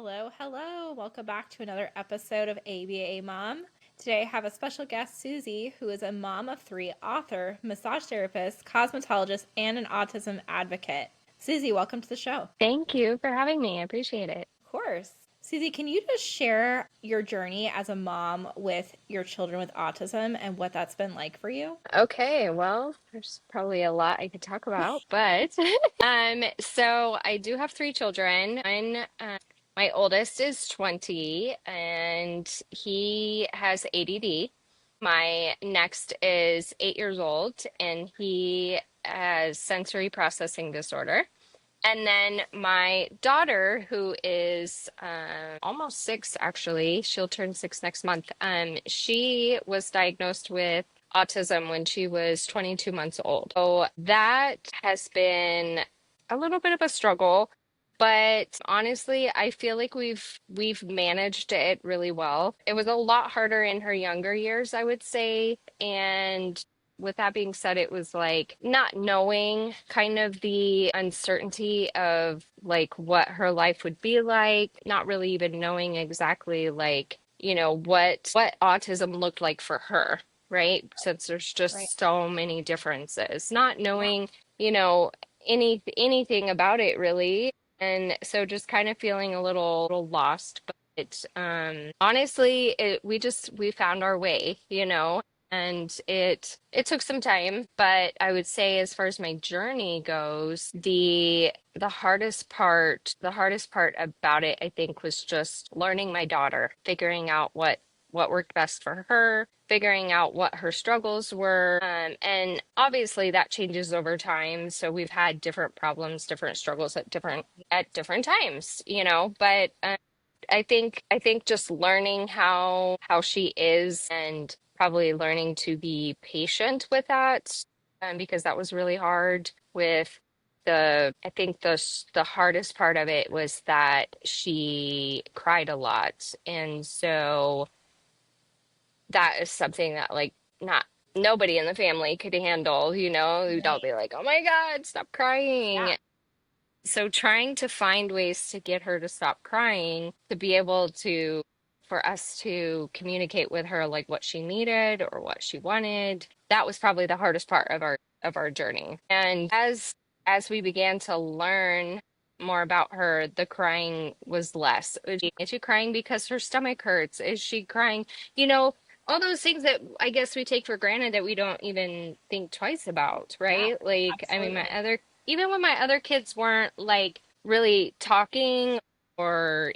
Hello, hello. Welcome back to another episode of ABA Mom. Today I have a special guest, Susie, who is a mom of three, author, massage therapist, cosmetologist, and an autism advocate. Susie, welcome to the show. Thank you for having me. I appreciate it. Of course. Susie, can you just share your journey as a mom with your children with autism and what that's been like for you? Okay, well, there's probably a lot I could talk about, but so I do have three children. My oldest is 20 and he has ADD. My next is 8 years old and he has sensory processing disorder. And then my daughter, who is almost 6, actually, she'll turn 6 next month. She was diagnosed with autism when she was 22 months old. So that has been a little bit of a struggle, but honestly, I feel like we've managed it really well. It was a lot harder in her younger years, I would say, and with that being said, it was like not knowing kind of the uncertainty of like what her life would be like, not really even knowing exactly like, what autism looked like for her, right? Since there's Right. just so many differences, not Yeah. knowing, you know, anything about it really. And so just kind of feeling a little lost, but honestly, we found our way, and it took some time, but I would say as far as my journey goes, the hardest part about it, I think, was just learning my daughter, figuring out what worked best for her, figuring out what her struggles were, and obviously that changes over time. So we've had different problems, different struggles at different times, but I think just learning how she is and probably learning to be patient with that, because that was really hard with I think the hardest part of it was that she cried a lot. And so that is something that like not nobody in the family could handle, you'd all Right. be like, "Oh my God, stop Yeah. crying." So trying to find ways to get her to stop crying, to be able to for us to communicate with her like what she needed or what she wanted, that was probably the hardest part of our journey. And as we began to learn more about her, the crying was less. Is she crying because her stomach hurts? Is she crying, you know, all those things that I guess we take for granted that we don't even think twice about, Yeah. right? Like, I mean, Absolutely. even when my other kids weren't like really talking, or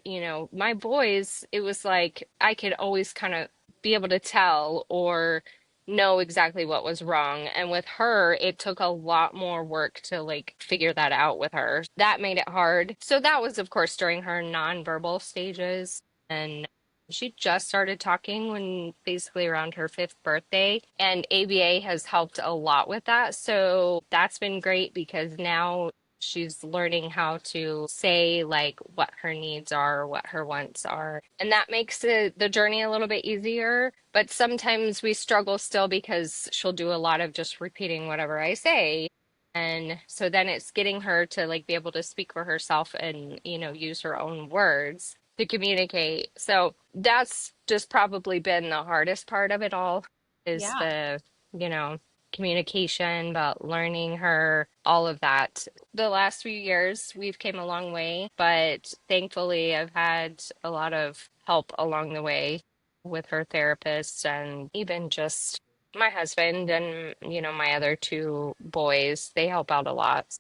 my boys, it was like I could always kind of be able to tell or know exactly what was wrong. And with her, it took a lot more work to like figure that out with her. That made it hard. So that was, of course, during her nonverbal stages. And she just started talking when basically around her fifth birthday, and ABA has helped a lot with that. So that's been great because now she's learning how to say like what her needs are, what her wants are. And that makes the journey a little bit easier. But sometimes we struggle still because she'll do a lot of just repeating whatever I say. And so then it's getting her to like be able to speak for herself and, use her own words to communicate. So that's just probably been the hardest part of it all, is Yeah. the, you know, communication, about learning her, all of that. The last few years we've came a long way, but thankfully I've had a lot of help along the way with her therapist, and even just my husband and, my other two boys, they help out a lot.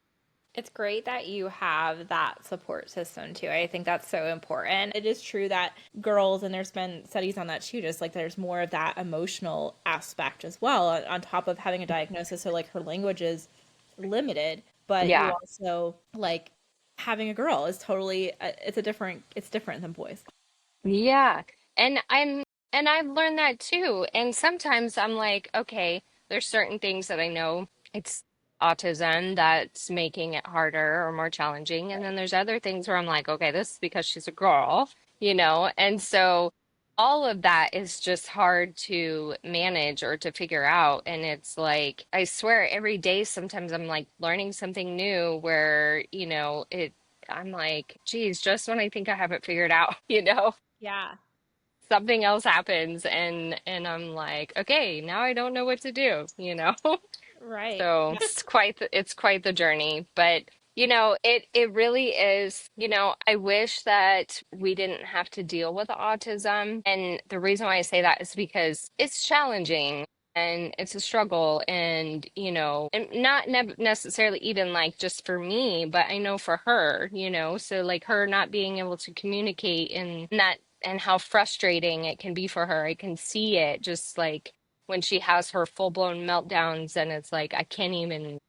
It's great that you have that support system too. I think that's so important. It is true that girls, and there's been studies on that too, just like there's more of that emotional aspect as well on top of having a diagnosis. So, like, her language is limited, but you Yeah. also, like, having a girl is totally, it's different than boys. Yeah. And I've learned that too. And sometimes I'm like, okay, there's certain things that I know it's autism that's making it harder or more challenging. And then there's other things where I'm like, okay, this is because she's a girl, And so all of that is just hard to manage or to figure out. And it's like, I swear every day sometimes I'm like learning something new where, I'm like, geez, just when I think I have it figured out, Yeah. something else happens and I'm like, okay, now I don't know what to do. Right. So it's quite the journey, but it really is, I wish that we didn't have to deal with autism. And the reason why I say that is because it's challenging and it's a struggle and and not necessarily even like just for me, but I know for her, so like her not being able to communicate and not and how frustrating it can be for her. I can see it just like when she has her full-blown meltdowns and it's like I can't even,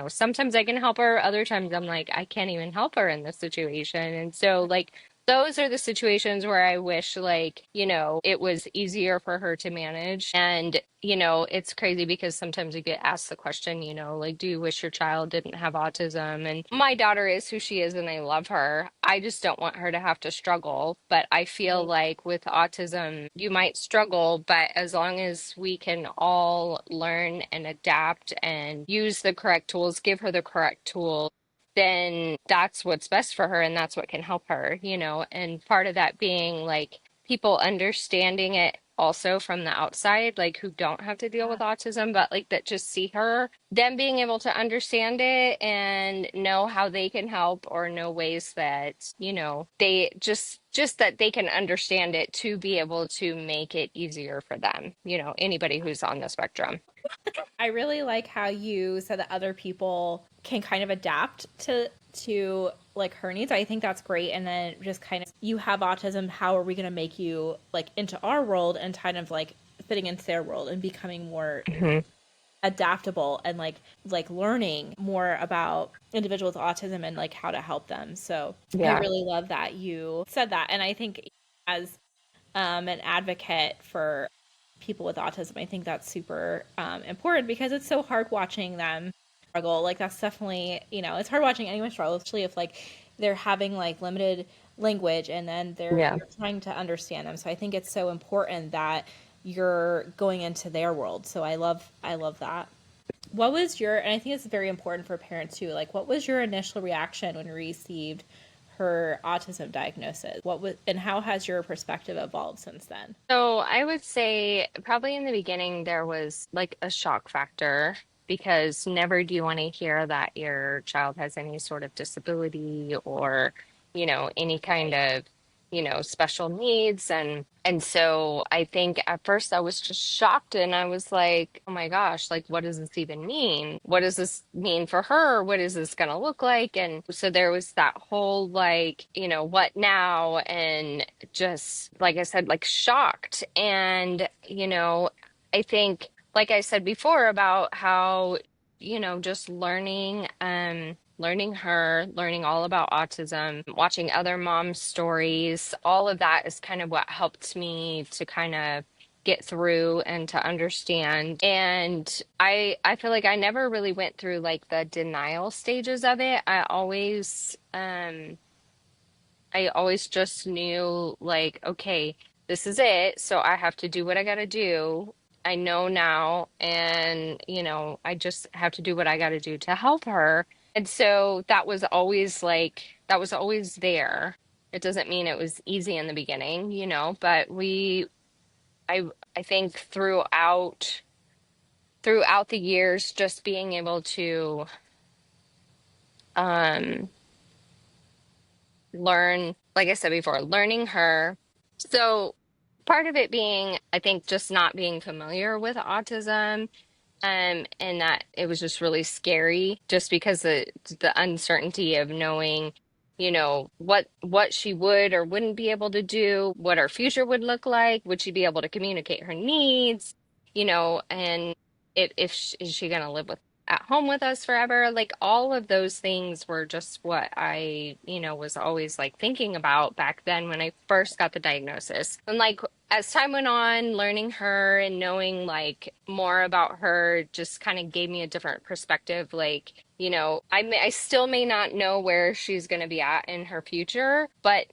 sometimes I can help her, other times I'm like I can't even help her in this situation. And so like those are the situations where I wish like, it was easier for her to manage. And, it's crazy because sometimes you get asked the question, like, do you wish your child didn't have autism? And my daughter is who she is and I love her. I just don't want her to have to struggle. But I feel Right. like with autism, you might struggle, but as long as we can all learn and adapt and use the correct tools, give her the correct tools, then that's what's best for her and that's what can help her, and part of that being like people understanding it also from the outside, like who don't have to deal with Yeah. autism, but like that just see her, them being able to understand it and know how they can help or know ways that, they just that they can understand it to be able to make it easier for them, anybody who's on the spectrum. I really like how you said that other people can kind of adapt to like her needs. I think that's great. And then just kind of you have autism, how are we going to make you like into our world and kind of like fitting into their world and becoming more Hmm. adaptable and like learning more about individuals with autism and like how to help them. So I Yeah. really love that you said that. And I think as an advocate for people with autism, I think that's super important because it's so hard watching them struggle. Like that's definitely, it's hard watching anyone struggle, especially if like they're having like limited language and then Yeah. you're trying to understand them. So I think it's so important that you're going into their world. So I love that. What was your, and I think it's very important for parents too, like what was your initial reaction when you received her autism diagnosis? What was, and how has your perspective evolved since then? So I would say probably in the beginning there was like a shock factor because never do you want to hear that your child has any sort of disability or, any kind Right. of, special needs. And so I think at first I was just shocked and I was like, oh my gosh, like what does this even mean? What does this mean for her? What is this going to look like? And so there was that whole like, what now? And just like I said, like shocked. And, I think, like I said before, about how, just learning her, learning all about autism, watching other moms' stories, all of that is kind of what helped me to kind of get through and to understand. And I feel like I never really went through like the denial stages of it. I always just knew like, okay, this is it. So I have to do what I got to do. I know now, and I just have to do what I got to do to help her. And so that was always there. It doesn't mean it was easy in the beginning, but I I think throughout the years, just being able to um learn, like I said before, learning her. So part of it being, I think, just not being familiar with autism, and that it was just really scary just because the uncertainty of knowing, what she would or wouldn't be able to do, what her future would look like, would she be able to communicate her needs, and is she going to live with at home with us forever? Like all of those things were just what I, was always like thinking about back then when I first got the diagnosis. And like as time went on, learning her and knowing like more about her just kind of gave me a different perspective. Like, I still may not know where she's going to be at in her future, but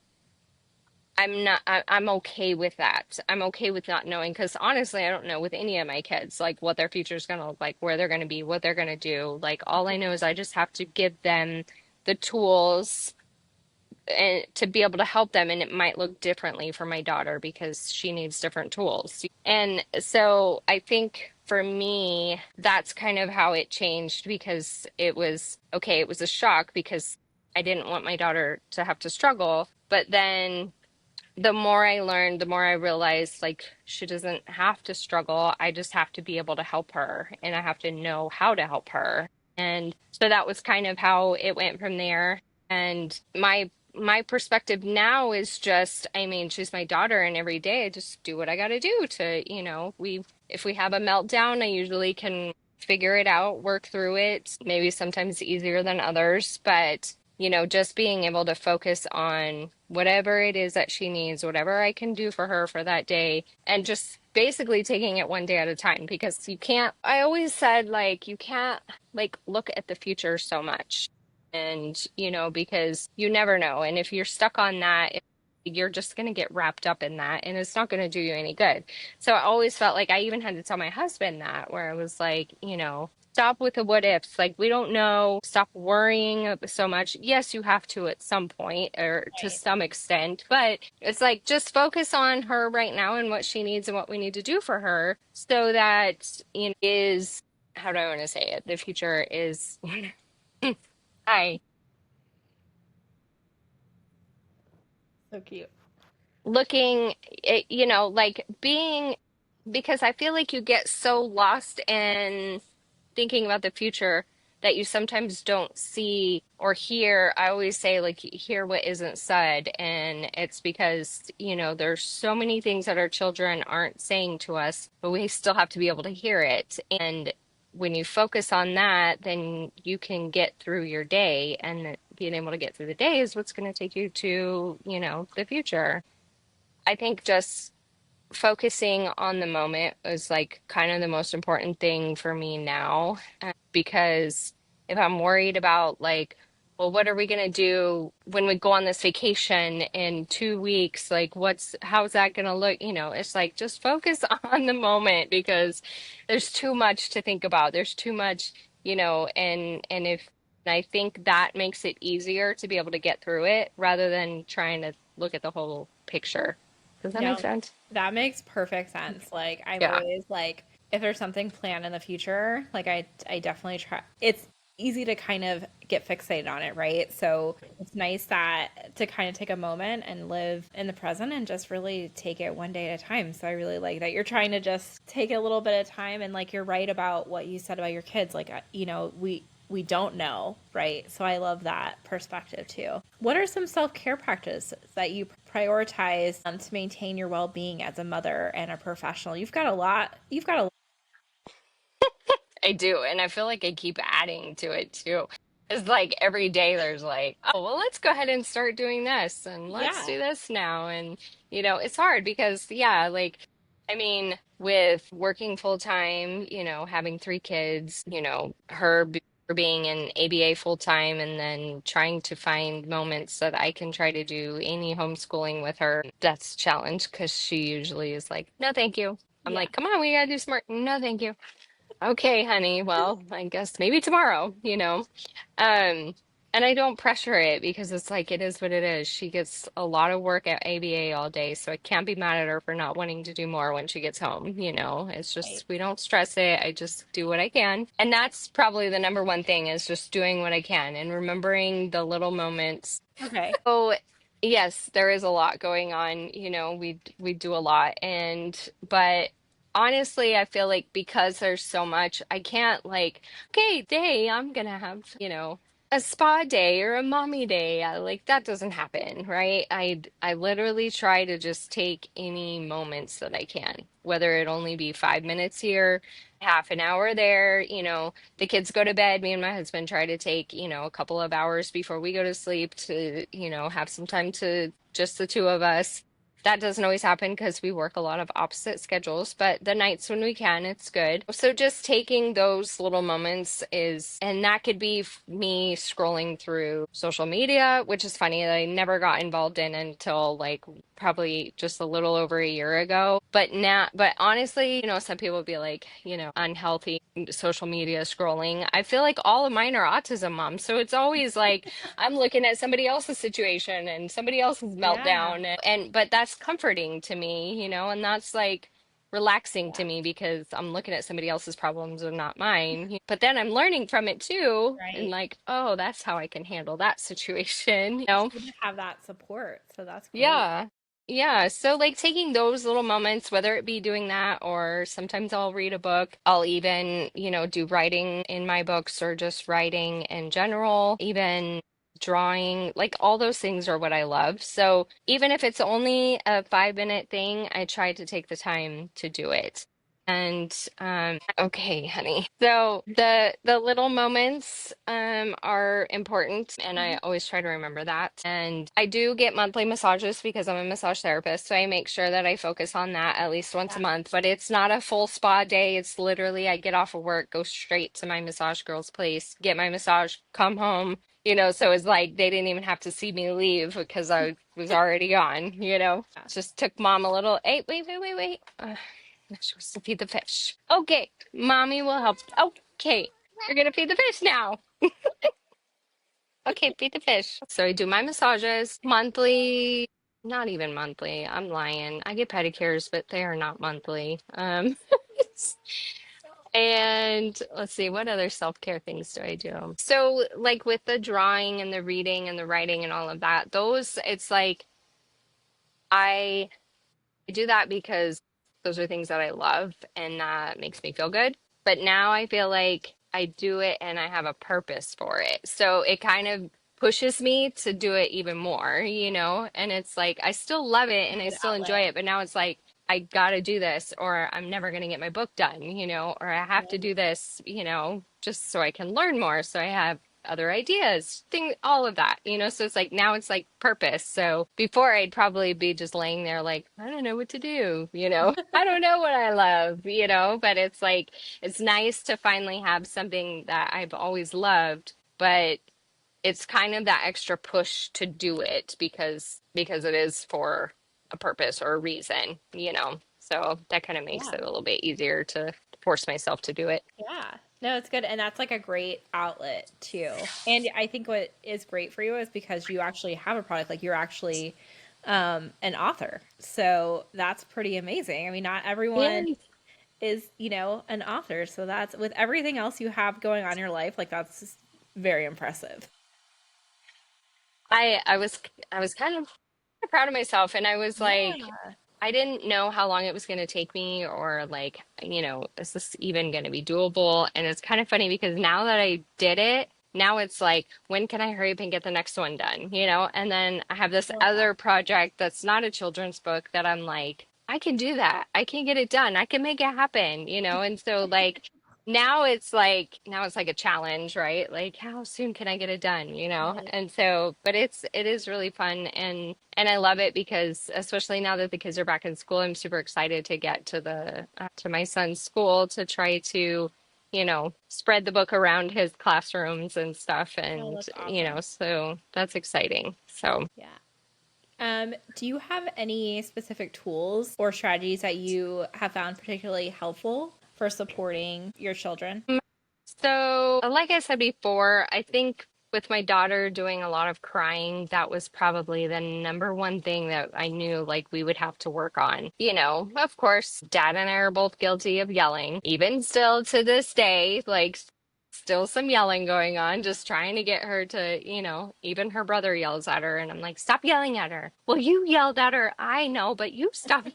I'm okay with that. I'm okay with not knowing because honestly, I don't know with any of my kids, like what their future is going to look like, where they're going to be, what they're going to do. Like all I know is I just have to give them the tools and to be able to help them, and it might look differently for my daughter because she needs different tools. And so I think for me that's kind of how it changed, because it was okay, it was a shock because I didn't want my daughter to have to struggle, but then the more I learned, the more I realized like she doesn't have to struggle. I just have to be able to help her, and I have to know how to help her. And so that was kind of how it went from there. And my perspective now is just, I mean, she's my daughter, and every day I just do what I got to do to, we if we have a meltdown, I usually can figure it out, work through it. Maybe sometimes easier than others, but just being able to focus on whatever it is that she needs, whatever I can do for her for that day, and just basically taking it one day at a time, because you can't, I always said, like, you can't like look at the future so much. And, because you never know. And if you're stuck on that, you're just going to get wrapped up in that, and it's not going to do you any good. So I always felt like I even had to tell my husband that, where I was like, stop with the what ifs. Like, we don't know. Stop worrying so much. Yes, you have to at some point or to Right. some extent, but it's like just focus on her right now and what she needs and what we need to do for her, so that, is, how do I want to say it? The future is, hi, So cute. looking at, like being, because I feel like you get so lost in thinking about the future that you sometimes don't see or hear. I always say, like, you hear what isn't said. And it's because, there's so many things that our children aren't saying to us, but we still have to be able to hear it. And when you focus on that, then you can get through your day. And being able to get through the day is what's going to take you to, the future. I think just focusing on the moment is like kind of the most important thing for me now. Because if I'm worried about, like, well, what are we going to do when we go on this vacation in 2 weeks? Like, how's that going to look? It's like just focus on the moment, because there's too much to think about. There's too much, and I think that makes it easier to be able to get through it rather than trying to look at the whole picture. Does that make No, sense? that makes perfect sense. Like I'm Yeah. always like if there's something planned in the future, like I definitely try. It's easy to kind of get fixated on it, right? So it's nice that to kind of take a moment and live in the present and just really take it one day at a time. So I really like that you're trying to just take a little bit of time, and like you're right about what you said about your kids. Like we don't know, right? So I love that perspective too. What are some self care practices that you prioritize to maintain your well being as a mother and a professional? You've got a lot. You've got a I do. And I feel like I keep adding to it too. It's like every day there's like, oh, well, let's go ahead and start doing this and let's yeah, do this now. And, it's hard because, yeah, like, I mean, with working full time, having 3 kids, her being in ABA full time, and then trying to find moments that I can try to do any homeschooling with her. That's a challenge because she usually is like, no, thank you. I'm yeah, like, come on, we gotta do smart. No, thank you. Okay, honey. Well, I guess maybe tomorrow. Um, and I don't pressure it because it's like it is what it is. She gets a lot of work at ABA all day, so I can't be mad at her for not wanting to do more when she gets home. It's right. just we don't stress it. I just do what I can. And that's probably the number one thing, is just doing what I can and remembering the little moments. Okay. So, yes, there is a lot going on. We do a lot, but honestly, I feel like because there's so much, I can't, like, okay, day, I'm gonna have, a spa day or a mommy day. Like, that doesn't happen, right? I literally try to just take any moments that I can, whether it only be 5 minutes here, half an hour there. The kids go to bed. Me and my husband try to take, a couple of hours before we go to sleep to, have some time to just the two of us. That doesn't always happen because we work a lot of opposite schedules, but the nights when we can, it's good. So just taking those little moments is, and that could be me scrolling through social media, which is funny that I never got involved in until like probably just a little over a year ago. But now, but honestly, some people would be like, unhealthy social media scrolling. I feel like all of mine are autism moms. So it's always like, I'm looking at somebody else's situation and somebody else's Yeah. meltdown and but that's comforting to me, and that's like relaxing to Yeah. me because I'm looking at somebody else's problems and not mine. But then I'm learning from it too and Right. like, oh, that's how I can handle that situation, It's good to have that support. So that's great. Yeah. Yeah. So like taking those little moments, whether it be doing that or sometimes I'll read a book. I'll even, do writing in my books or just writing in general, even drawing, like all those things are what I love. So even if it's only a 5-minute thing, I try to take the time to do it. And okay, honey. So the little moments are important and I Mhm. always try to remember that. And I do get monthly massages because I'm a massage therapist, so I make sure that I focus on that at least once Yeah. a month, but it's not a full spa day. It's literally I get off of work, go straight to my massage girl's place, get my massage, come home. So it's like they didn't even have to see me leave because I was already gone. Yeah. Just took mom a little, hey, wait, wait, wait, wait. She wants to feed the fish. Okay, mommy will help. Okay, you're gonna feed the fish now. Okay, feed the fish. So I do my massages monthly, not even monthly. I'm lying. I get pedicures, but they are not monthly. And let's see, what other self-care things do I do? So, like with the drawing and the reading and the writing and all of that, those, it's like I I do that because those are things that I love and that makes me feel good. But now I feel like I do it and I have a purpose for it. So it kind of pushes me to do it even more. And it's like I still love it and I Good still enjoy outlet. it, but now it's like I gotta do this or I'm never gonna get my book done, or I have to Right. do this, just so I can learn more. So I have other ideas, all of that. So it's like now it's like purpose. So before I'd probably be just laying there like, I don't know what to do. I don't know what I love, but it's like it's nice to finally have something that I've always loved, but it's kind of that extra push to do it because it is for a purpose or a reason. So that kind of makes Yeah. it a little bit easier to force myself to do it. Yeah. No, it's good. And that's like a great outlet too. And I think what is great for you is because you actually have a product, like you're actually an author. So that's pretty amazing. I mean, not everyone Yeah. is, an author. So that's with everything else you have going on in your life, like that's just very impressive. I was kind of proud of myself and I was like Yeah. I didn't know how long it was going to take me or like, is this even going to be doable? And it's kind of funny because now that I did it, now it's like, when can I hurry up and get the next one done? And then I have this Love that. other project that's not a children's book that I'm like, I can do that. I can get it done. I can make it happen? And so like now it's like a challenge, right? Like how soon can I get it done? Right. And so, but it is really fun and I love it because especially now that the kids are back in school, I'm super excited to get to the to my son's school to try to, spread the book around his classrooms and stuff Oh, and that's awesome. so that's exciting. So Yeah. Do you have any specific tools or strategies that you have found particularly helpful for supporting your children? So, like I said before, I think with my daughter doing a lot of crying, that was probably the number one thing that I knew like we would have to work on. Of course, dad and I are both guilty of yelling, even still to this day, like still some yelling going on, just trying to get her to, even her brother yells at her, and I'm like, stop yelling at her. Well, you yelled at her. I know, but you stop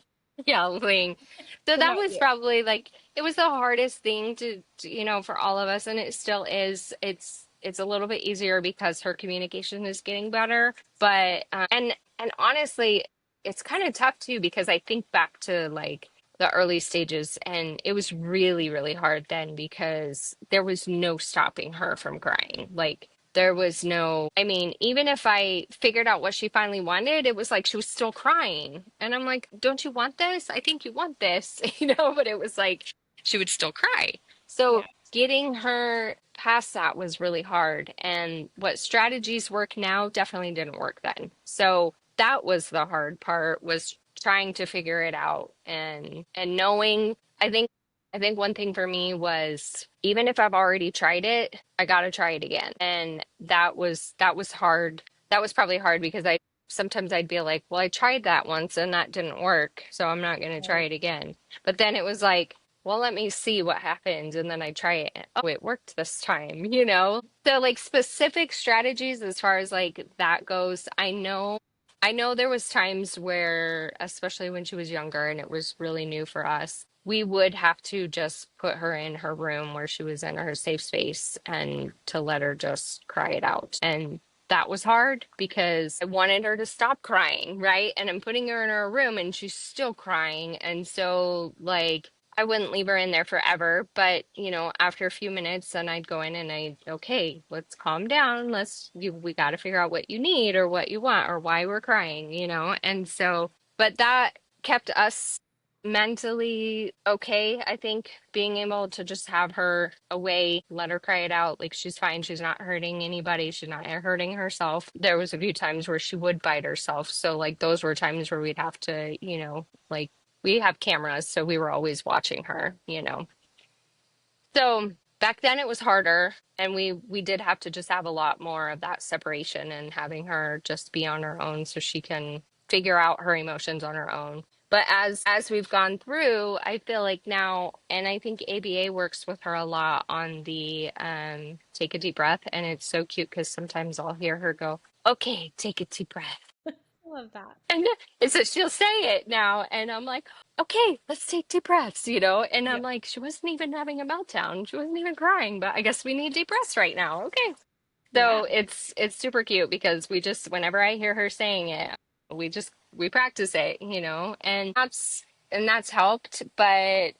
yelling. So What that about was you? probably like it was the hardest thing to for all of us, and it still is. It's a little bit easier because her communication is getting better, but and honestly, it's kind of tough too because I think back to like the early stages, and it was really, really hard then because there was no stopping her from crying. Like There was no, I mean, even if I figured out what she finally wanted, it was like she was still crying. And I'm like, don't you want this? I think you want this, but it was like she would still cry. So Yeah. getting her past that was really hard. And what strategies work now definitely didn't work then. So that was the hard part, was trying to figure it out and knowing, I think one thing for me was, even if I've already tried it, I got to try it again. And that was hard. That was probably hard because I sometimes I'd be like, well, I tried that once and that didn't work, so I'm not going to try Right. it again. But then it was like, well, let me see what happens, and then I try it. Oh, it worked this time. So like specific strategies as far as like that goes, I know there was times where, especially when she was younger and it was really new for us, we would have to just put her in her room where she was in her safe space and to let her just cry it out. And that was hard because I wanted her to stop crying, right? And I'm putting her in her room and she's still crying. And so, like, I wouldn't leave her in there forever, but after a few minutes, then I'd go in and okay, let's calm down. We got to figure out what you need or what you want or why we're crying. And so, but that kept us mentally okay. I think being able to just have her away, let her cry it out, like she's fine, she's not hurting anybody, she's not hurting herself. There was a few times where she would bite herself, so like those were times where we'd have to, like, we have cameras, so we were always watching her. So back then it was harder, and we did have to just have a lot more of that separation and having her just be on her own so she can figure out her emotions on her own. But as we've gone through, I feel like now, and I think ABA works with her a lot on the take a deep breath, and it's so cute because sometimes I'll hear her go, "Okay, take a deep breath." I love that. And so she'll say it now, and I'm like, okay, let's take deep breaths. And I'm Yeah. like, she wasn't even having a meltdown. She wasn't even crying, but I guess we need deep breaths right now. Okay. Yeah. So it's super cute because we just, whenever I hear her saying it, we practice it. And that's helped. But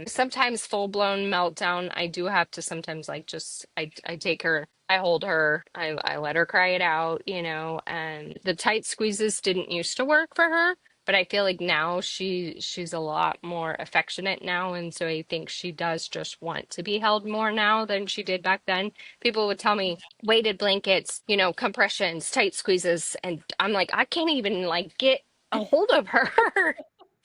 sometimes full blown meltdown, I do have to sometimes, like, just I take her, I hold her, I let her cry it out. And the tight squeezes didn't used to work for her. But I feel like now she's a lot more affectionate now, and so I think she does just want to be held more now than she did back then. People would tell me weighted blankets, compressions, tight squeezes, and I'm like, I can't even like get a hold of her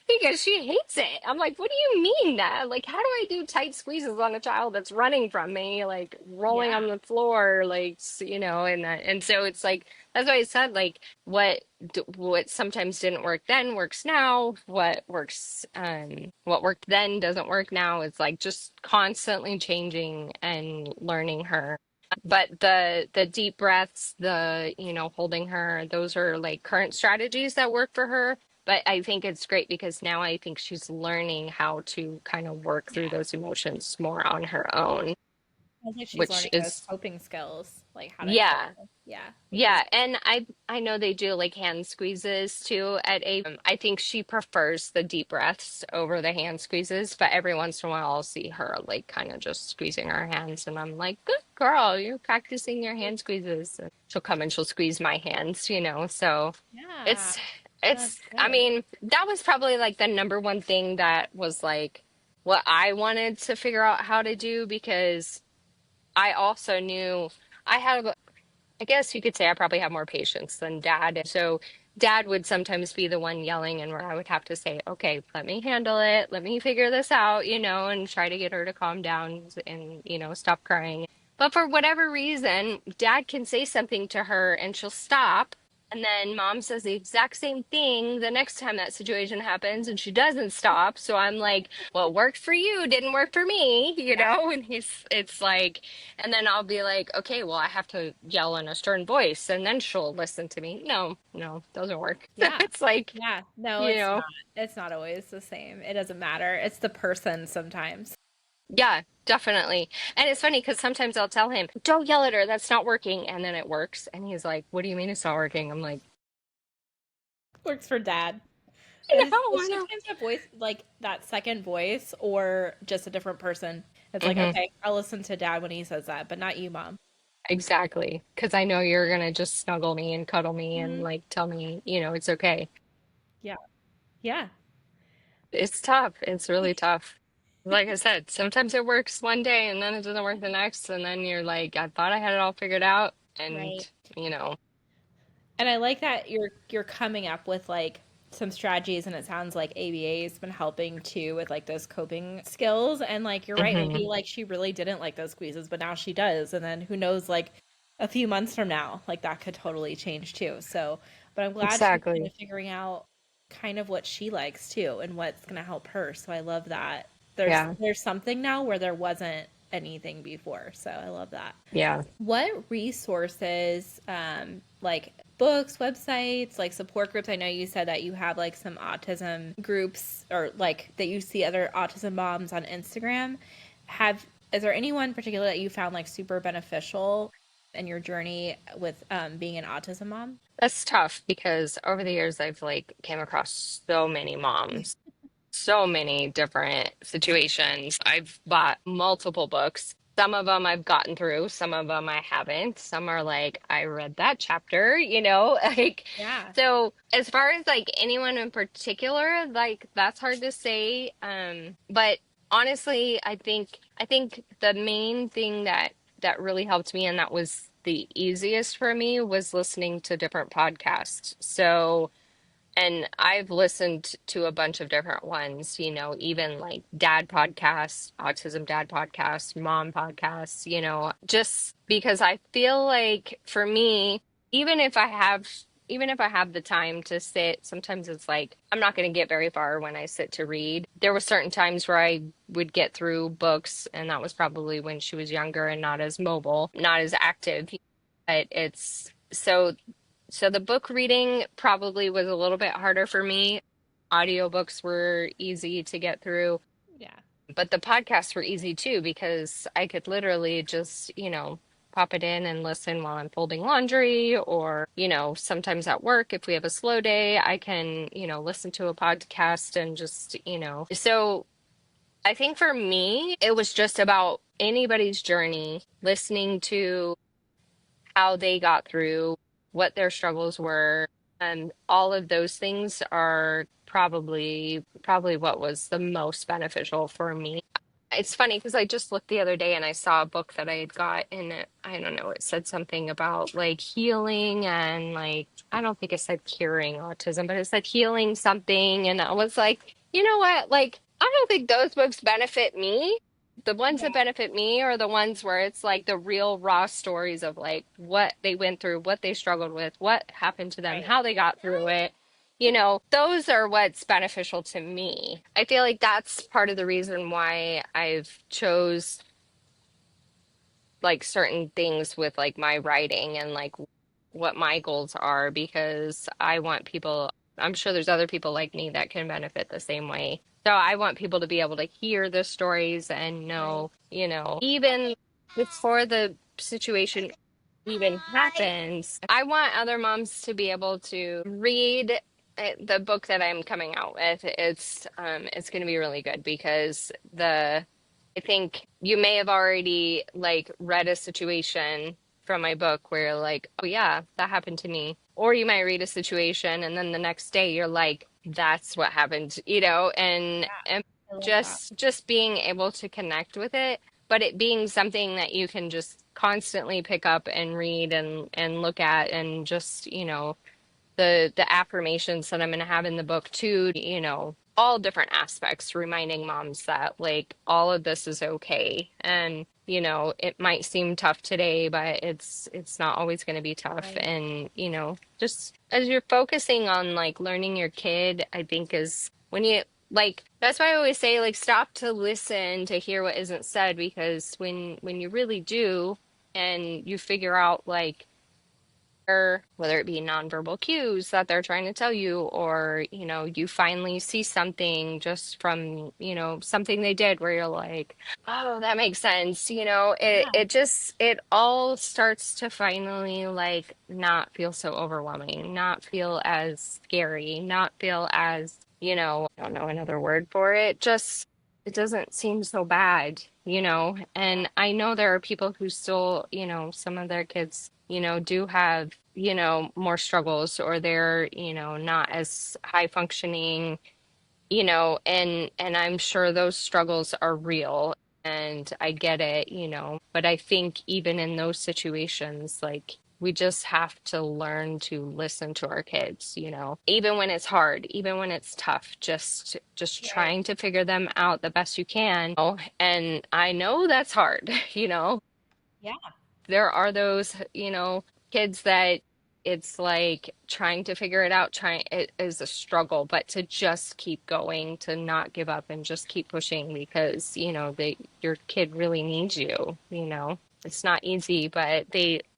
because she hates it. I'm like, what do you mean that? Like, how do I do tight squeezes on a child that's running from me, like rolling Yeah. on the floor, like, and so it's like, that's why I said, like, what sometimes didn't work then works now. What worked then doesn't work now. It's like just constantly changing and learning her. But the deep breaths, the holding her, those are like current strategies that work for her. But I think it's great because now I think she's learning how to kind of work through Yeah. those emotions more on her own, Sounds like she's which learning those is, coping skills, like how to yeah. cope. Yeah, which is Yeah, and I know they do like hand squeezes too at a. I think she prefers the deep breaths over the hand squeezes, but every once in a while I'll see her like kind of just squeezing her hands, and I'm like, "Good girl, you're practicing your hand squeezes." And she'll come and she'll squeeze my hands. So yeah, it's that's it's. I good. mean, that was probably like the number one thing that was like what I wanted to figure out how to do, because I also knew I had, I guess you could say, I probably have more patience than dad. So dad would sometimes be the one yelling, and where I would have to say, okay, let me handle it. Let me figure this out, and try to get her to calm down and, stop crying. But for whatever reason, dad can say something to her and she'll stop. And then mom says the exact same thing the next time that situation happens and she doesn't stop. So I'm like, well, it worked for you, didn't work for me, Yeah, And it's like, and then I'll be like, okay, well, I have to yell in a stern voice and then she'll listen to me. No, no, doesn't work. yeah, It's like, yeah. No, you it's know, not. It's not always the same. It doesn't matter. It's the person sometimes. yeah, definitely. And it's funny because sometimes I'll tell him, don't yell at her, that's not working. And then it works. And he's like, what do you mean it's not working? I'm like, Works for dad. I It's know, I know. sometimes a voice like that second voice or just a different person. It's like, Hmm. okay, I'll listen to dad when he says that, but not you, mom. Exactly. Because I know you're gonna just snuggle me and cuddle me and Mhm. like tell me, it's okay. Yeah. Yeah. It's tough. It's really tough. Like I said, sometimes it works one day and then it doesn't work the next, and then you're like, I thought I had it all figured out, and Right. you know, And I like that you're coming up with like some strategies, and it sounds like ABA's been helping too with like those coping skills. And like you're right, hmm maybe like she really didn't like those squeezes, but now she does. And then who knows, like a few months from now, like that could totally change too. So, but I'm glad she's kind exactly. of figuring out kind of what she likes too and what's gonna help her. So I love that. Yeah. There's something now where there wasn't anything before. So I love that. Yeah. What resources, like books, websites, like support groups? I know you said that you have like some autism groups or like that you see other autism moms on Instagram. Have Is there anyone particular that you found like super beneficial in your journey with being an autism mom? That's tough because over the years I've like came across so many moms, so many different situations. I've bought multiple books. Some of them I've gotten through, some of them I haven't. Some are like, I read that chapter, like, Yeah. so as far as like anyone in particular, like that's hard to say. But honestly, I think the main thing that really helped me and that was the easiest for me was listening to different podcasts. So, and I've listened to a bunch of different ones, even like dad podcasts, autism dad podcasts, mom podcasts, just because I feel like for me, even if I have even if I have the time to sit, sometimes it's like I'm not going to get very far when I sit to read. There were certain times where I would get through books, and that was probably when she was younger and not as mobile, not as active. But it's so the book reading probably was a little bit harder for me. Audiobooks were easy to get through, Yeah. but the podcasts were easy too because I could literally just, pop it in and listen while I'm folding laundry or, sometimes at work if we have a slow day, I can, listen to a podcast and just, So I think for me, it was just about anybody's journey, listening to how they got through, what their struggles were, and all of those things are probably what was the most beneficial for me. It's funny because I just looked the other day and I saw a book that I had got and I don't know, it said something about like healing and like I don't think it said curing autism, but it said healing something and I was like, you know what? Like I don't think those books benefit me. The ones Yeah. that benefit me are the ones where it's like the real raw stories of like what they went through, what they struggled with, what happened to them, Right. how they got through it. Those are what's beneficial to me. I feel like that's part of the reason why I've chose like certain things with like my writing and like what my goals are because I want people, I'm sure there's other people like me that can benefit the same way. So I want people to be able to hear the stories and Right. know, even before the situation even happens, I want other moms to be able to read the book that I'm coming out with. It's going to be really good because the I think you may have already like read a situation from my book where you're like, oh yeah, that happened to me. Or you might read a situation and then the next day you're like, that's what happened, and I love that. just being able to connect with it, but it being something that you can just constantly pick up and read and look at and just, the affirmations that I'm going to have in the book too, all different aspects, reminding moms that like all of this is okay. And, it might seem tough today, but it's not always going to be tough. Right. And, just as you're focusing on like learning your kid, I think is when you like that's why I always say like stop to listen to hear what isn't said because when you really do and you figure out like or whether it be nonverbal cues that they're trying to tell you, or, you finally see something just from, something they did where you're like, oh, that makes sense. Yeah. It all starts to finally like not feel so overwhelming, not feel as scary, not feel as, I don't know another word for it. Just, it doesn't seem so bad. and I know there are people who still, some of their kids, do have, more struggles, or they're, not as high functioning, and I'm sure those struggles are real, and I get it, but I think even in those situations, like, we just have to learn to listen to our kids, even when it's hard, even when it's tough, just Right. trying to figure them out the best you can. And I know that's hard, Yeah. there are those, kids that it's like trying to figure it out, trying it is a struggle, but to just keep going, to not give up and just keep pushing because, your kid really needs you. It's not easy, but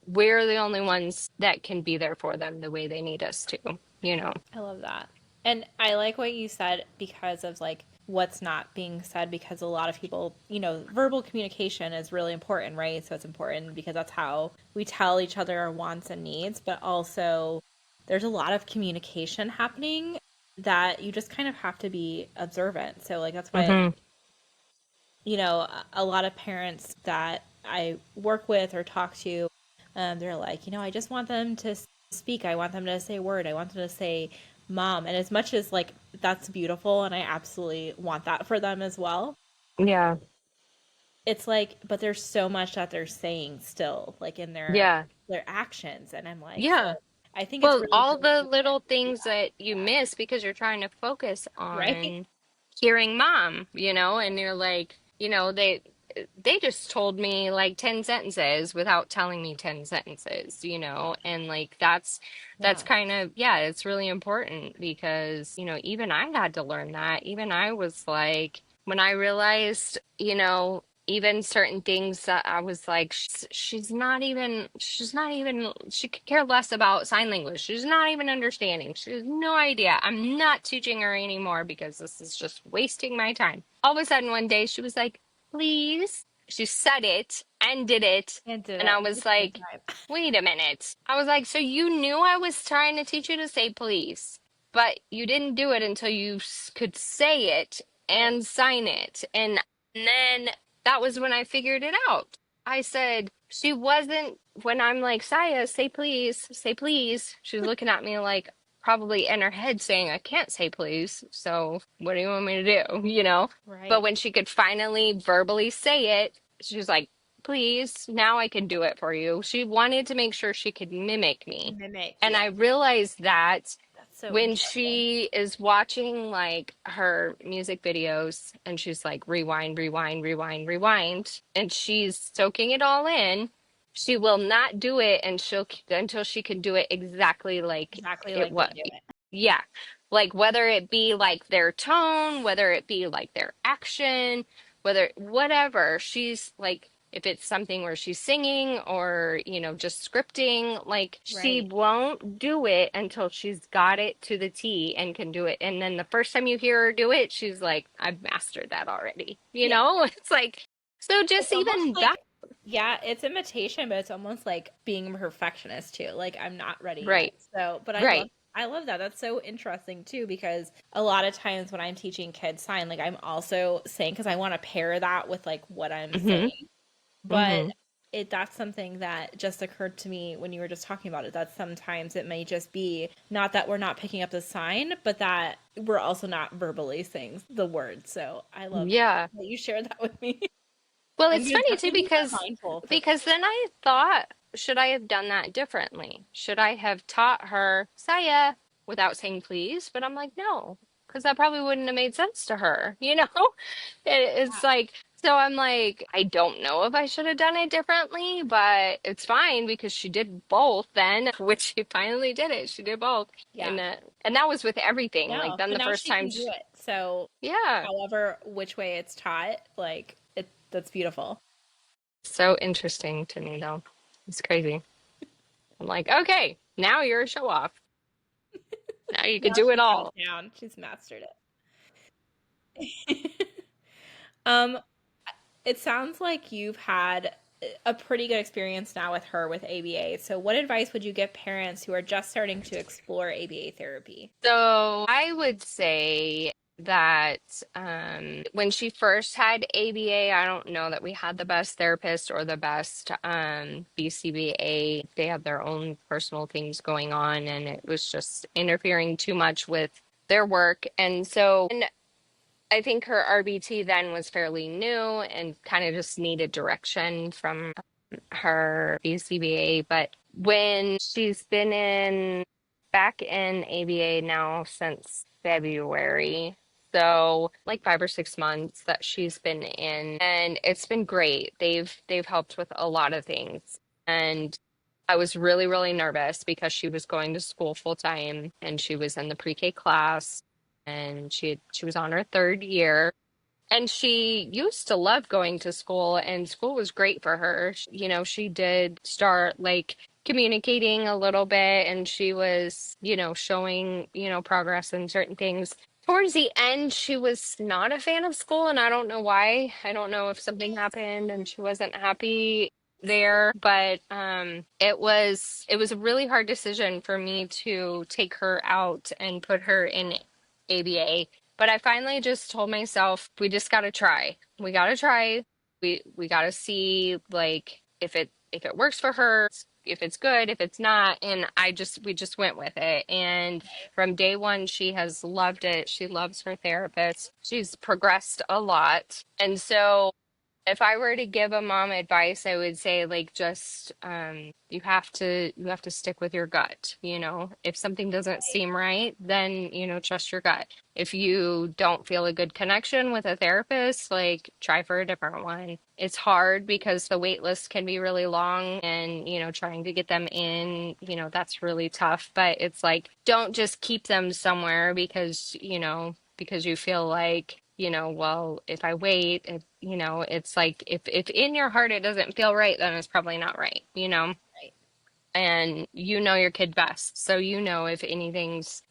we're the only ones that can be there for them the way they need us to. I love that. And I like what you said because of like what's not being said because a lot of people, verbal communication is really important, right? So it's important because that's how we tell each other our wants and needs, but also there's a lot of communication happening that you just kind of have to be observant. So like that's why Hmm. a lot of parents that I work with or talk to, they're like, I just want them to speak. I want them to say word. I want them to say mom. And as much as like that's beautiful and I absolutely want that for them as well, Yeah. it's like, but there's so much that they're saying still, like in Yeah. their actions. And I'm like, so Yeah. I think it's Well, really all great the for little parents to do things that you that. miss because you're trying to focus Yeah. Right? on hearing mom, and you're like, they just told me like 10 sentences without telling me 10 sentences, and like that's Yeah. kind of, yeah, it's really important because, even I had to learn that. Even I was like, when I realized, even certain things that I was like, she's not even, she could care less about sign language. She's not even understanding. She has no idea. I'm not teaching her anymore because this is just wasting my time. All of a sudden, one day, she was like, please. She said it and did it. And did And it I at the was same like, time. wait a minute. I was like, so you knew I was trying to teach you to say please, but you didn't do it until you could say it Right. and sign it. And then that was when I figured it out. I said, she wasn't, when I'm like, Saya, say please. She's looking at me like, probably in her head saying, I can't say please. So what do you want me to do? But Right. when she could finally verbally say it, she was like, please, now I can do it for you. She wanted to make sure she could mimic me. Mimic. And Yeah. I realized that That's so when interesting. she is watching like her music videos and she's like rewind, rewind, rewind, rewind, and she's soaking it all in, she will not do it until she can do it exactly like Exactly it like they was. do it. Yeah. Like whether it be like their tone, whether it be like their action, whether whatever, she's like, if it's something where she's singing or, just scripting, like she Right. won't do it until she's got it to the T and can do it. And then the first time you hear her do it, she's like, I've mastered that already. Yeah. It's like, so It's just almost even that. like, yeah, it's imitation, but it's almost like being a perfectionist too. Like I'm not ready yet. Right. So, but Right. I love that. That's so interesting too because a lot of times when I'm teaching kids sign, like I'm also saying because I want to pair that with like what I'm Hmm. saying. But Hmm. that's something that just occurred to me when you were just talking about it. That sometimes it may just be not that we're not picking up the sign, but that we're also not verbally saying the word. So I love Yeah. that you shared that with me. Well, I'm it's gonna funny too definitely be more because mindful for then I thought, should I have done that differently? Should I have taught her Saya without saying please? But I'm like, no, because that probably wouldn't have made sense to her, it's that. like, so I'm like, I don't know if I should have done it differently, but it's fine because she did both then, which she finally did it. She did both. Yeah. And that was with everything. Like No, then but the now first she time, can do it. So yeah, however which way it's taught, like it that's beautiful. so interesting to me though. It's crazy. I'm like, okay, now you're a show off. Now you could Now do it she got it all. down. She's mastered it. um It sounds like you've had a pretty good experience now with her with ABA. So, what advice would you give parents who are just starting to explore ABA therapy? So I would say that when she first had ABA, I don't know that we had the best therapist or the best BCBA. They had their own personal things going on, and it was just interfering too much with their work. And so, and I think her RBT then was fairly new and kind of just needed direction from her BCBA. But when she's been back in ABA now since February, so like 5 or 6 months that she's been in, and it's been great. They've helped with a lot of things. And I was really, really nervous because she was going to school full time and she was in the pre-K class and she was on her third year. And she used to love going to school, and school was great for her. She did start like communicating a little bit, and she was, showing, progress in certain things. Towards the end, she was not a fan of school, and I don't know why. I don't know if something happened and she wasn't happy there, but it was a really hard decision for me to take her out and put her in ABA, but I finally just told myself, we just got to try. We got to try. We got to see like if it works for her, if it's good, if it's not. And we just went with it. And from day one, she has loved it. She loves her therapist. She's progressed a lot. And so if I were to give a mom advice, I would say like just you have to stick with your gut, If something doesn't seem right, then, trust your gut. If you don't feel a good connection with a therapist, like try for a different one. It's hard because the wait list can be really long and, trying to get them in, that's really tough, but it's like don't just keep them somewhere because you feel like, well, if I wait, it's like if in your heart it doesn't feel right, then it's probably not right. Right. And your kid best. So if anything's,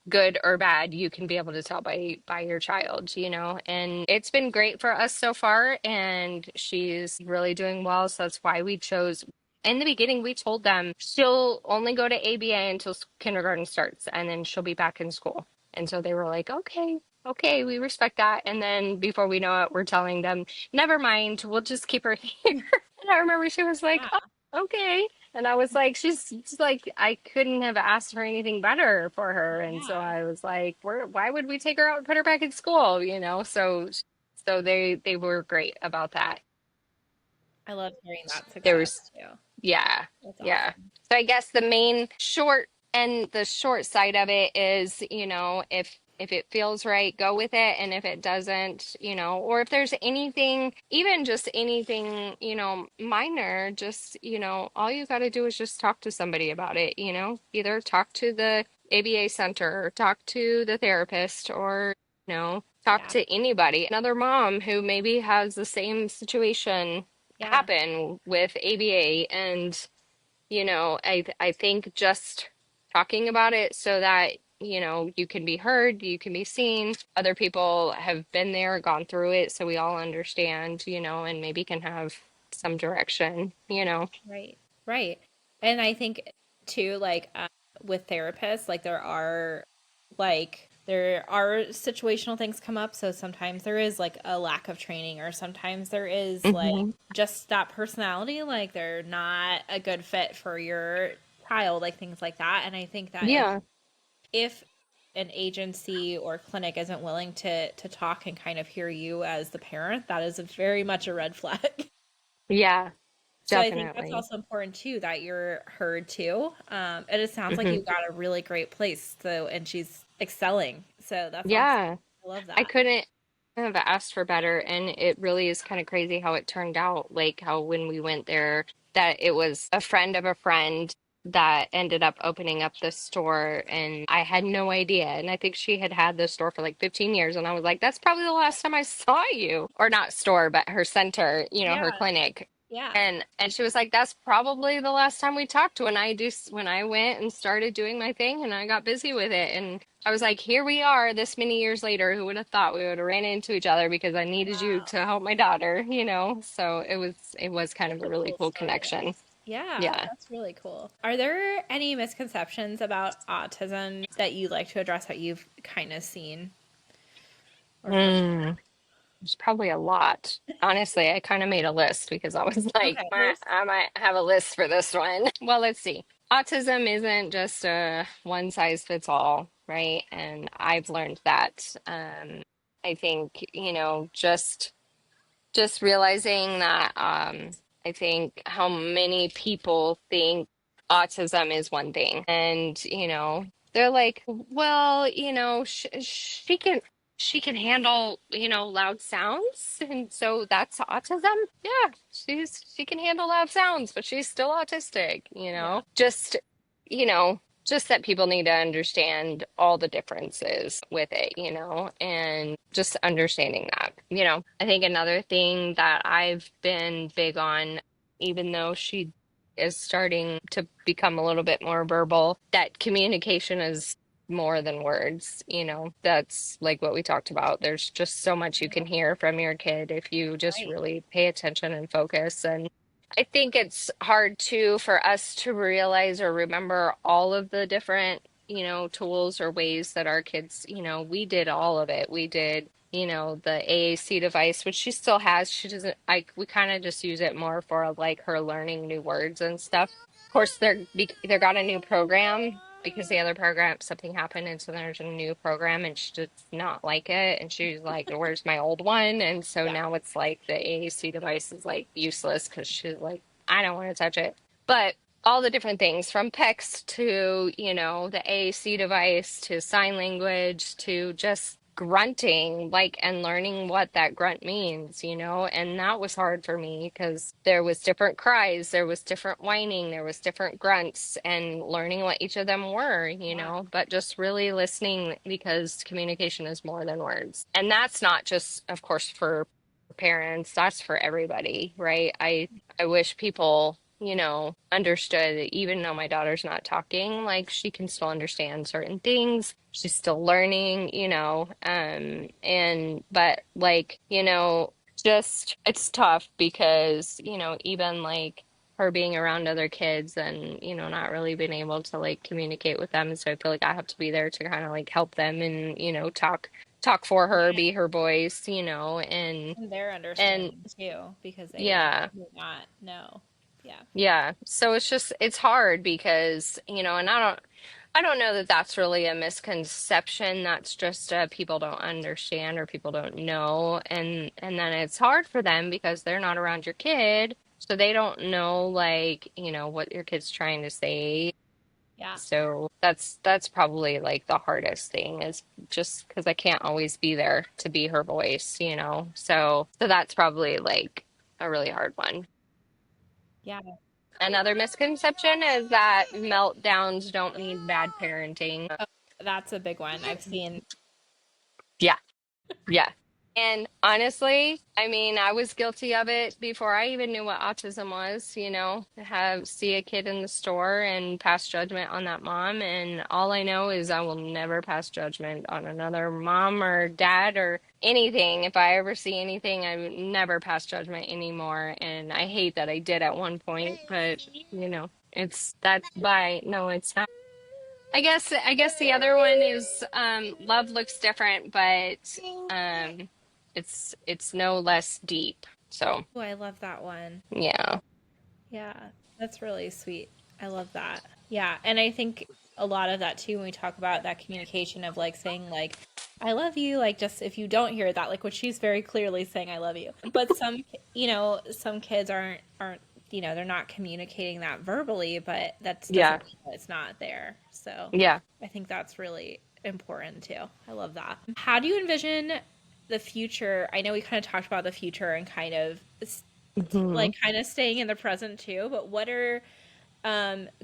good or bad, you can be able to tell by your child. And it's been great for us so far, and she's really doing well. So that's why we chose. In the beginning, we told them she'll only go to ABA until kindergarten starts, and then she'll be back in school. And so they were like, okay, okay, we respect that. And then before we know it, we're telling them, never mind, we'll just keep her here. And I remember she was like, Yeah. oh, okay. And I was like, she's like, I couldn't have asked for anything better for her. And so Yeah. I was like, why would we take her out and put her back in school? So they were great about that. I love hearing that There success was too. Yeah, That's yeah. awesome. So I guess the short side of it is, if it feels right, go with it. And if it doesn't, or if there's anything, even just anything, minor, just, all you got to do is just talk to somebody about it. Either talk to the ABA center or talk to the therapist or, talk Yeah. to anybody, another mom who maybe has the same situation Yeah. happen with ABA. And I think just talking about it so that you can be heard, you can be seen, other people have been there, gone through it, so we all understand, and maybe can have some direction. Right. Right. And I think too, like with therapists, there are situational things come up. So sometimes there is like a lack of training, or sometimes there is like Hmm. just that personality, like they're not a good fit for your child, like things like that. And I think that Yeah, if an agency or clinic isn't willing to talk and kind of hear you as the parent, that is a very much a red flag. yeah, So I think that's definitely. also important too, that you're heard too. And it sounds like Hmm. you got a really great place. So, and she's excelling. So that's awesome. Yeah, I love I that. couldn't have asked for better. And it really is kind of crazy how it turned out. Like how when we went there, that it was a friend of a friend that ended up opening up this store. And I had no idea. And I think she had had this store for like 15 years. And I was like, that's probably the last time I saw you. Or not store, but her center, her Yeah. clinic. Yeah. And she was like, that's probably the last time we talked when I went and started doing my thing and I got busy with it. And I was like, here we are this many years later. Who would have thought we would have ran into each other because I needed you Wow. to help my daughter. So it was kind of Such a a really cool cool story. connection. Yeah, Yeah. that's really cool. Are there any misconceptions about autism that you'd like to address that you've kind of seen? or for Mm, there's probably a lot. Honestly, I kind of made a list because I was like, okay, there's I might have a list for this one." Well, let's see. Autism isn't just a one size fits all, right? And I've learned that. I think, just realizing that I think how many people think autism is one thing, and they're like, well, she can handle loud sounds, and so that's autism. Yeah, she can handle loud sounds, but she's still autistic. yeah, You know just that people need to understand all the differences with it, and just understanding that. I think another thing that I've been big on, even though she is starting to become a little bit more verbal, that communication is more than words. That's like what we talked about. There's just so much you can hear from your kid if you just right. really pay attention and focus. And I think it's hard too for us to realize or remember all of the different, tools or ways that our kids, we did all of it. We did, the AAC device, which she still has. She doesn't, we kind of just use it more for like her learning new words and stuff. Of course, they got a new program because the other program, something happened, and so there's a new program, and she did not like it, and she was like, "Where's my old one?" And so Yeah, now it's like the AAC device is like useless because she's like, "I don't want to touch it." But all the different things from PECs to, the AAC device to sign language to just grunting, like, and learning what that grunt means, and that was hard for me because there was different cries, there was different whining, there was different grunts, and learning what each of them were, yeah, but just really listening because communication is more than words. And that's not just, of course, for parents, that's for everybody, right? I wish people, understood that even though my daughter's not talking, like she can still understand certain things. She's still learning, and but like, just it's tough because, even like her being around other kids and, not really being able to like communicate with them. So I feel like I have to be there to kind of like help them and, talk for her, right. be her voice, and And they're and understanding too because they yeah. do not know. Yeah, Yeah. So it's hard because, and I don't know that that's really a misconception. That's just people don't understand or people don't know. And then it's hard for them because they're not around your kid. So they don't know like, what your kid's trying to say. yeah, So that's probably like the hardest thing is just because I can't always be there to be her voice. So that's probably like a really hard one. yeah. Another misconception is that meltdowns don't mean bad parenting. Oh, that's a big one. I've seen. Yeah, yeah. And honestly, I mean, I was guilty of it before I even knew what autism was, have see a kid in the store and pass judgment on that mom. And all I know is I will never pass judgment on another mom or dad or anything. If I ever see anything, I would never pass judgment anymore. And I hate that I did at one point, but it's that's by no, it's not. I guess the other one is love looks different, but um it's no less deep. So, Oh, I love that one. yeah. Yeah, that's really sweet. I love that. Yeah, and I think a lot of that too when we talk about that communication of like saying like I love you, like just if you don't hear that, like what she's very clearly saying I love you. But some kids aren't they're not communicating that verbally, but that doesn't Yeah. mean that it's not there. So Yeah. I think that's really important too. I love that. How do you envision the future? I know we kind of talked about the future and kind of Hmm. like kind of staying in the present too, but what are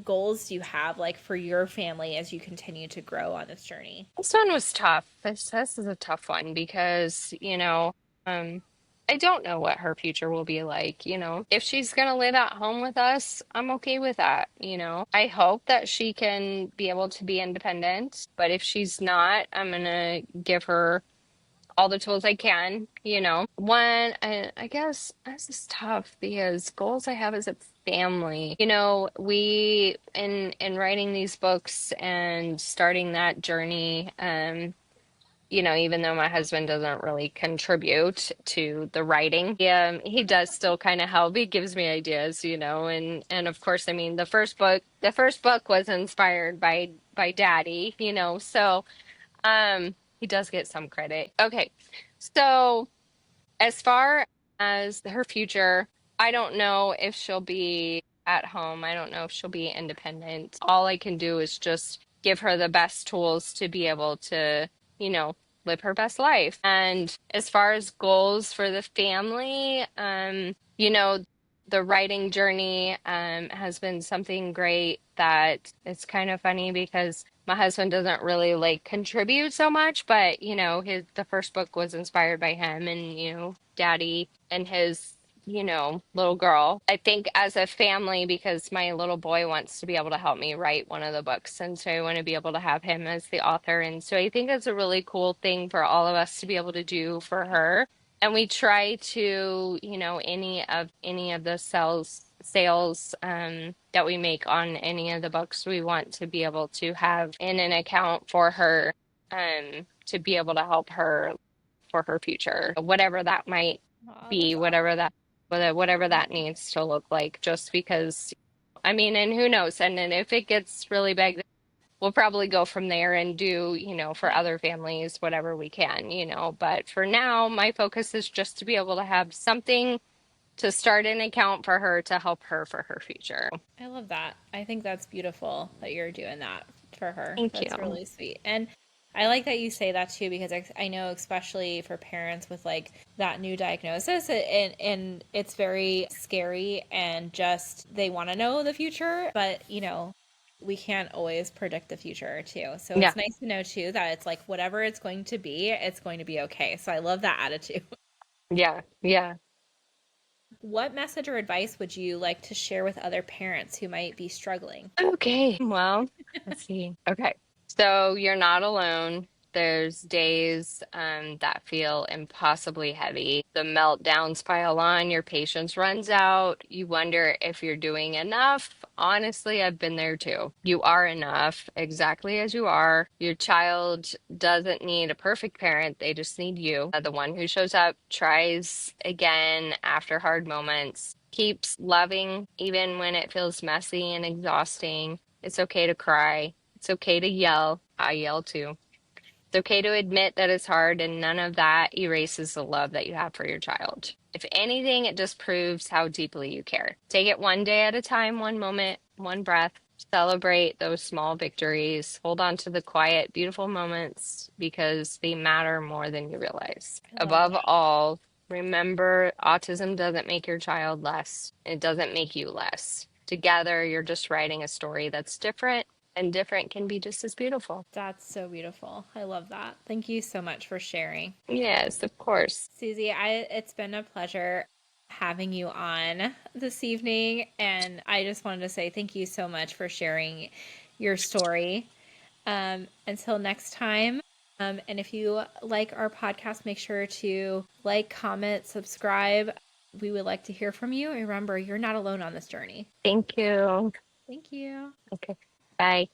goals do you have like for your family as you continue to grow on this journey? This one was tough. This is a tough one because, um, I don't know what her future will be like. If she's gonna live at home with us, I'm okay with that. I hope that she can be able to be independent, but if she's not, I'm gonna give her all the tools I can. One, I guess this is tough because goals I have as a family. We in writing these books and starting that journey, even though my husband doesn't really contribute to the writing, he does still kind of help. He gives me ideas, and of course, I mean, the first book was inspired by Daddy, so he does get some credit. Okay, so as far as her future, I don't know if she'll be at home. I don't know if she'll be independent. All I can do is just give her the best tools to be able to, you know, live her best life. And as far as goals for the family, the writing journey has been something great that it's kind of funny because my husband doesn't really like contribute so much, but the first book was inspired by him and Daddy and his little girl. I think as a family, because my little boy wants to be able to help me write one of the books, and so I want to be able to have him as the author, and so I think it's a really cool thing for all of us to be able to do for her. And we try to, any of the sales that we make on any of the books, we want to be able to have in an account for her, to be able to help her for her future, whatever that might Oh, be, that's awesome. whatever that needs to look like, just because, I mean, and who knows? And then if it gets really big, we'll probably go from there and do, for Yeah. other families, whatever we can, But for now, my focus is just to be able to have something to start an account for her to help her for her future. I love that. I think that's beautiful that you're doing that for her. Thank That's you. really sweet. And I like that you say that too because I know especially for parents with like that new diagnosis and it's very scary and just they want to know the future, but we can't always predict the future too. So Yeah, it's nice to know too that it's like whatever it's going to be okay. So I love that attitude. yeah, yeah. What message or advice would you like to share with other parents who might be struggling? Okay. Well, let's see. Okay. So you're not alone. There's days that feel impossibly heavy. The meltdowns pile on, your patience runs out. You wonder if you're doing enough. Honestly, I've been there too. You are enough exactly as you are. Your child doesn't need a perfect parent, they just need you. The one who shows up, tries again after hard moments, keeps loving even when it feels messy and exhausting. It's okay to cry. It's okay to yell. I yell too. It's okay to admit that it's hard, and none of that erases the love that you have for your child. If anything, it just proves how deeply you care. Take it one day at a time, one moment, one breath. Celebrate those small victories. Hold on to the quiet, beautiful moments because they matter more than you realize. I love Above that. all, remember autism doesn't make your child less, it doesn't make you less. Together, you're just writing a story that's different, and different can be just as beautiful. That's so beautiful. I love that. Thank you so much for sharing. Yes, of course. Susie, it's been a pleasure having you on this evening and I just wanted to say thank you so much for sharing your story. Until next time. And if you like our podcast, make sure to like, comment, subscribe. We would like to hear from you. And remember, you're not alone on this journey. Thank you. Thank you. Okay. Bye.